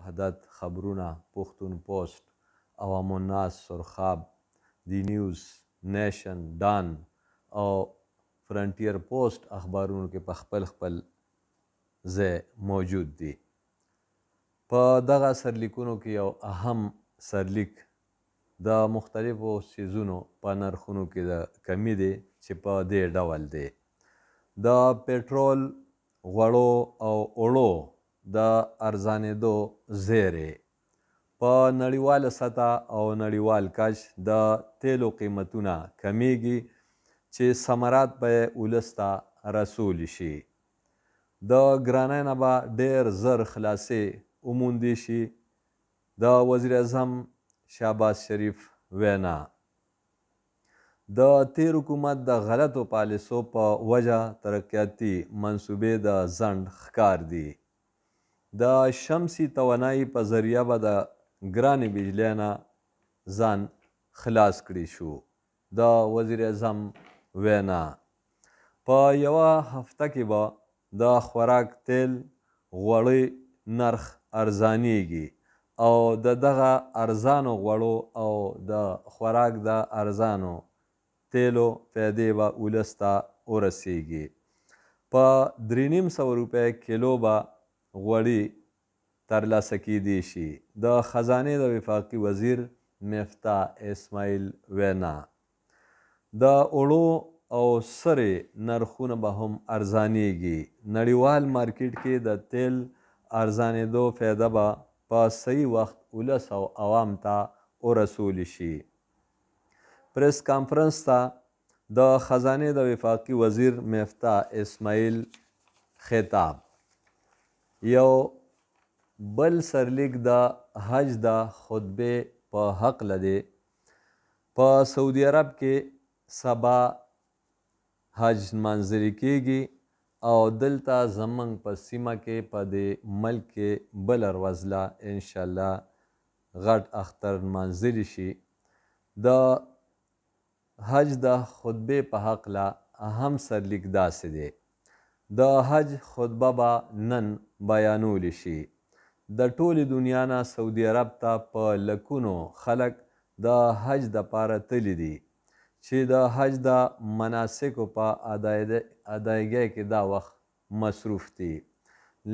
وحدت خبرونه پښتون پوسټ عوام الناس سرخاب دی نیوز نیشن ډان او فرنټیر پوسټ اخبارونو کې په خپل خپل ځای موجود دي. په دغه سرلیکونو کې یو اهم سرلیک د مختلفو څیزونو په نرخونو کې د کمی دی چې په دې ډول دی: د پټرول، غوړو او اوړو د ارزانېدو زیری، په نړیواله سطح او نړیوال کچ د تیلو قیمتونه کمیږي چې ثمرات به یې ولس ته رسولی شي. د ګرانۍ نه به ډېر زر خلاصې وموندی شي. د وزیر اعظم شهباز شریف وینا: د تیر حکومت د غلطو پالیسو په وجه ترقیاتي منصوبې د ځنډ ښکار دي. د شمسي توانایي په ذریعه به د ګرانې بجلۍ نه ځان خلاص کړی شو. د وزیر اعظم وینا: په یوه هفته کې به د خوراک تیل، غوړی نرخ ارزانیږي او د دغه ارزانو غوړو او د خوراک د ارزانو تیلو فیدې به ولس ته ورسیږي. په 350 روپۍ کیلو به غوړي ترلاسه کیدی شي. د خزانې د وفاقي وزیر مفتاح اسماعیل وینا: د اوړو او سرې نرخونه به هم ارزانیږي. نړیوال مارکیټ کې د تیل ارزانېدو فایده به په صحیح وخت ولس او عوام ته ورسولی شي. پریس کانفرنس ته د خزانې د وفاقي وزیر مفتاح اسماعیل خطاب. یو بل سرلیک د حج د خطبې په هکله دی. په سعودي عرب کې سبا حج نمانځلي کیږي او دلته زموږ په سیمه کې په دې ملک کې بله ورځ انشاءالله غټ اختر نمانځلی شي. د حج د خطبې په هکله اهم سرلیک داسې دی: د حج خطبه به نن بیانولی شي. د ټولې دنیا نه سعودي عرب ته په لکونو خلک د حج دپاره تللی دي چې د حج د مناسکو په ادایګۍ کې دا وخت مصروف دي.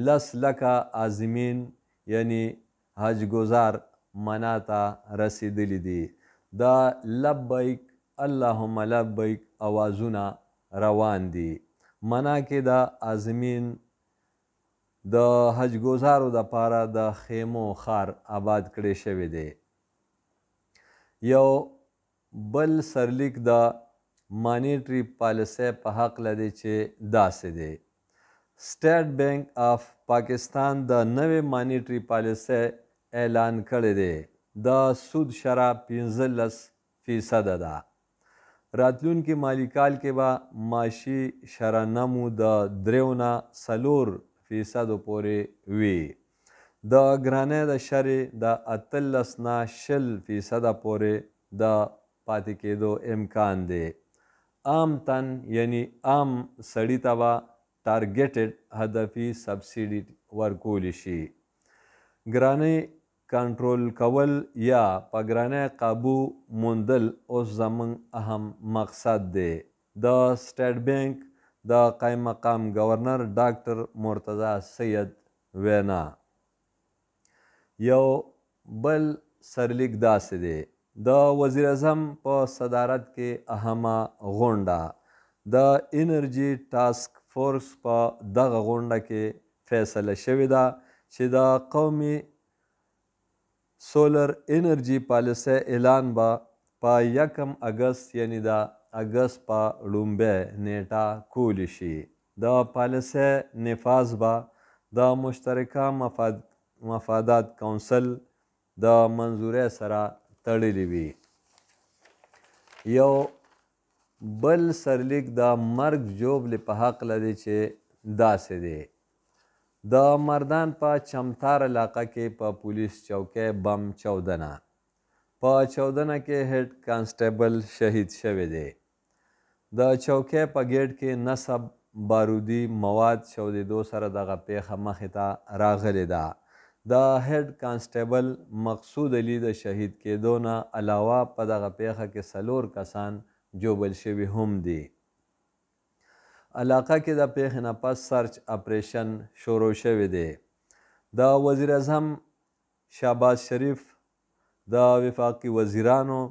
10 لکه عازمین یعنی حج گزار منا ته رسیدلی دي. د لبیک اللهم لبیک اوازونه روان دي. منا کې د عازمین د حج گزارو دپاره د خیمو ښار آباد کړی شوی دی. یو بل سرلیک د مانیټري پالیسۍ په هکله دی چې داسې دی: سټیټ بینک آف پاکستان د نوې مانیټري پالیسۍ اعلان کړی دی. د سود شرح 15% ده. راتلونکي مالی کال کې به معاشي شرح نمو د 3 نه 4% پورې وي. د ګرانۍ د شرح د 18 نه 20% پورې د پاتې کېدو امکان دی. عام تن یعنی عام سړي ته به ټارګیټډ هدفي سبسیډي ورکولی شي. ګرانۍ کنټرول کول یا په ګرانۍ قابو موندل اوس زموږ اهم مقصد دی. د سټیټ بینک د قایم مقام گورنر ډاکټر مرتضی سید وینا. یو بل سرلیک داسې دی: د وزیر اعظم په صدارت کې اهمه غونډه. د انرژي ټاسک فورس په دغه غونډه کې فیصله شوې ده چې د قومي سولر انرژي پالیسۍ اعلان به په 1 اګست یعنی د اګست په 1 نیټه کولی شي. د پالیسۍ نفاذ به د مشترکه مفادات کونسل د منظورۍ سره تړلی وي. یو بل سرلیک د مرګ ژوبلې په هکله دی چې داسې دی: د مردان په چمتار علاقه کې په پولیس چوکۍ بم چاودنه. په چاودنه کې هیډ کانسټیبل شهید شوی دی. د چوکۍ په ګیټ کې نصب بارودي مواد چاودېدو سره دغه پیښه مخې ته راغلې ده. د هیډ کانسټیبل مقصود علي د شهید کېدو نه علاوه په دغه پیښه کې 4 کسان جوبل شوي هم دي. علاقه کې د پیښې نه پس سرچ اپریشن شروع شوی دی. د وزیر اعظم شهباز شریف، د وفاقي وزیرانو،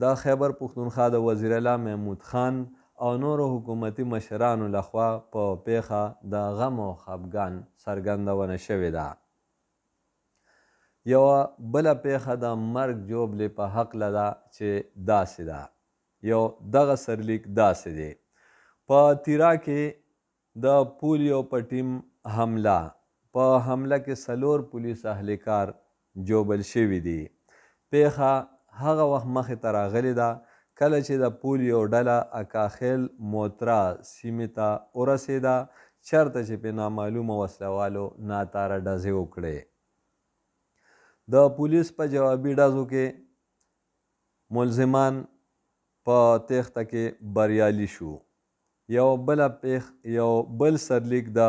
د خیبر پښتونخوا د وزیر اعلی محمود خان او نورو حکومتي مشرانو لخوا په پیښه د غم او خفګان څرګندونه شوې ده. یوه بله پیښه د مرګ جوبلې په هکله ده چې داسې ده. یو دغه سرلیک داسې دی: په تیرا کې د پولیو په ټیم حمله. په حمله کې 4 پولیس اهلکار جوبل شوي دي. پیښه هغه وخت مخې ته راغلې ده کله چې د پولیو ډله اکاخیل موترا سیمې ته ورسېده، چېرته چې په نامعلومه وسلوالو ناتاره ډزې وکړې. د پولیس په جوابي ډزو کې ملزمان په تیښته کې بریالي شو. یو بل سرلیک د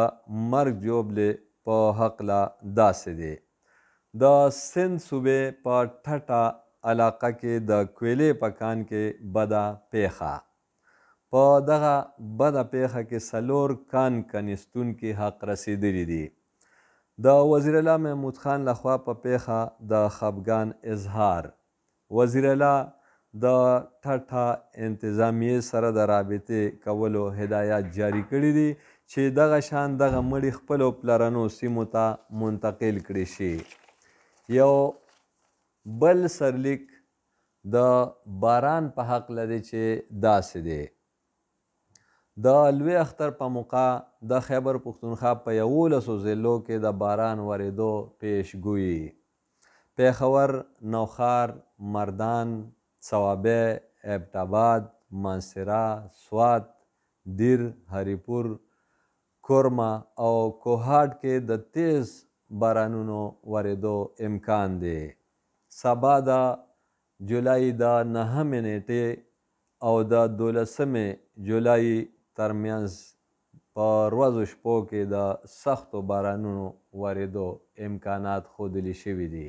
مرګ جوبلې په هکله داسې دی: د سند صوبې په ټټه علاقه کې د کویلې په کان کې بده پیښه. په دغه بده پیښه کې 4 کان کنیستونکي حق رسېدلي دي. د وزیر اعلی محمود خان لخوا په پیښه د خفګان اظهار. وزیر اعلی د ټټه انتظامیې سره د رابطې کولو هدایات جاري کړي دي چې دغه شان دغه مړي خپلو پلرنو سیمو ته منتقل کړي شي. یو بل سرلیک د باران په هکله دی چې داسې دی: د لوی اختر په موقع د خیبر پښتونخوا په 11 ضلعو کې د باران ورېدو پیشګویي. پیښور، نوخار، مردان، صوابی، ایبټ منصره، سوات، دیر، هریپور، کورما او کوهاټ کې د تیز بارانونو ورېدو امکان دی. سبا د جولای د 9مې نیټې او د 12مې جولای ترمنځ په ورځو شپو کې د سختو بارانونو ورېدو امکانات ښودلی شوي دي.